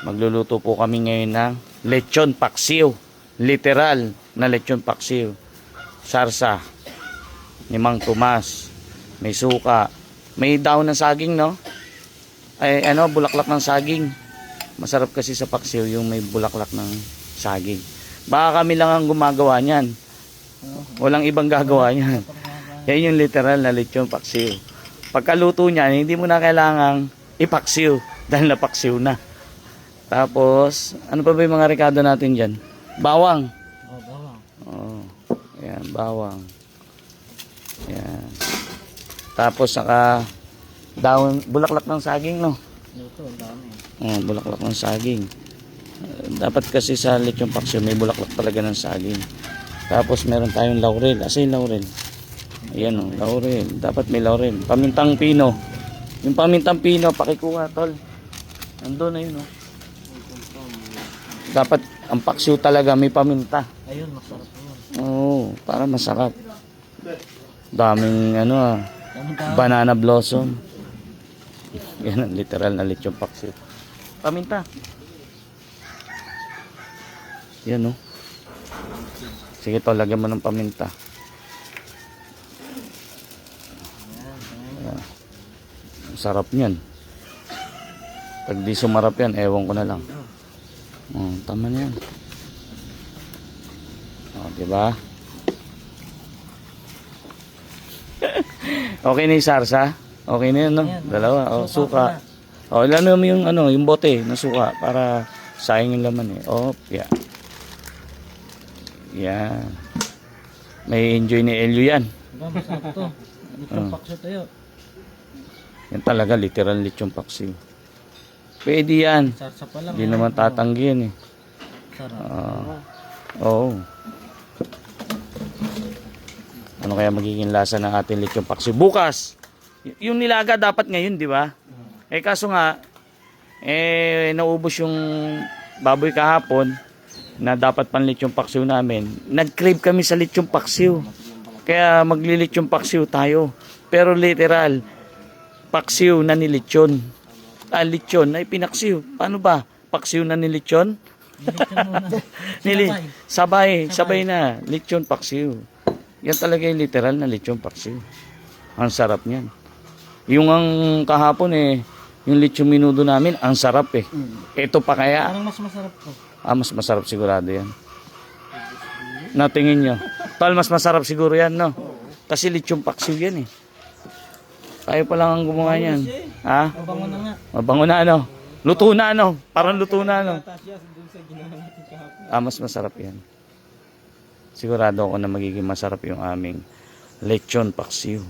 Magluluto po kami ngayon ng lechon paksiw. Literal na lechon paksiw. Sarsa ni Mang Tomas. May suka. May daon ng saging, no? Ay, bulaklak ng saging. Masarap kasi sa paksiw yung may bulaklak ng saging. Baka kami lang ang gumagawa niyan. Walang ibang gagawa niyan. Yan yung literal na lechon paksiw. Pagkaluto niyan, hindi mo na kailangang ipaksiw dahil napaksiw na. Tapos, ano pa ba yung mga rekado natin dyan? Bawang. Oh, bawang. Oh, ayan, bawang. Ayan. Tapos, saka daon, bulaklak ng saging, no? Luto, ang dami. Oh, bulaklak ng saging. Dapat kasi sa lechon paksiw, may bulaklak talaga ng saging. Tapos, meron tayong laurel. Asa yung laurel? Ayan, oh, laurel. Dapat may laurel. Pamintang pino. Yung pamintang pino, pakikuha, tol. Nandun na yun, oh. Dapat ang paksiw talaga may paminta. Ayun, masarap yun. Oo, para masarap. Daming Daming tao. banana blossom. Yan ang literal na lechon paksiw. Paminta. Yan, oh. Sige, to, lagyan mo ng paminta. Yan. Sarap niyan. Pag di sumarap yan, ewan ko na lang. Oh, tama na yan. Oh, diba? Okay na yung sarsa? Okay na yun, no? Ayan, Dalawa. Oh, suka suka. Oh, ilan mo yung yung bote na suka para sayang yung laman eh. Oh, yeah. Yan. May enjoy ni Elio yan. Diba, masarap to. Lechon paksiw tayo. Yan talaga, literal lechon paksiw. Pwede yan. Sarsa pa lang. Hindi naman tatanggihan eh. Sarap. Oo. Ano kaya magiging lasa ng ating lechon paksiw? Bukas! Yung nilaga dapat ngayon, di ba? Eh kaso nga, naubos yung baboy kahapon na dapat pan lechon paksiw namin. Nag-crave kami sa lechon paksiw. Kaya magli-lechon paksiw tayo. Pero literal, paksiw na ni lechon. Lechon ay pinaksiw. Paano ba? Paksiw na ni lechon? Lechon muna. Sabay na. Lechon paksiw. Yan talaga yung literal na lechon paksiw. Ang sarap niyan. Yung ang kahapon yung lechon minudo namin, ang sarap eh. Ito pa kaya? Parang mas masarap to. Mas masarap sigurado yan. Natingin nyo. Tal, mas masarap siguro yan, no? Kasi lechon paksiw yan eh. Tayo pa lang ang gumawa niyan. Ha? Mabango na nga. Mabango na Luto na Parang luto na mas masarap yan. Sigurado ako na magiging masarap yung aming lechon paksiw.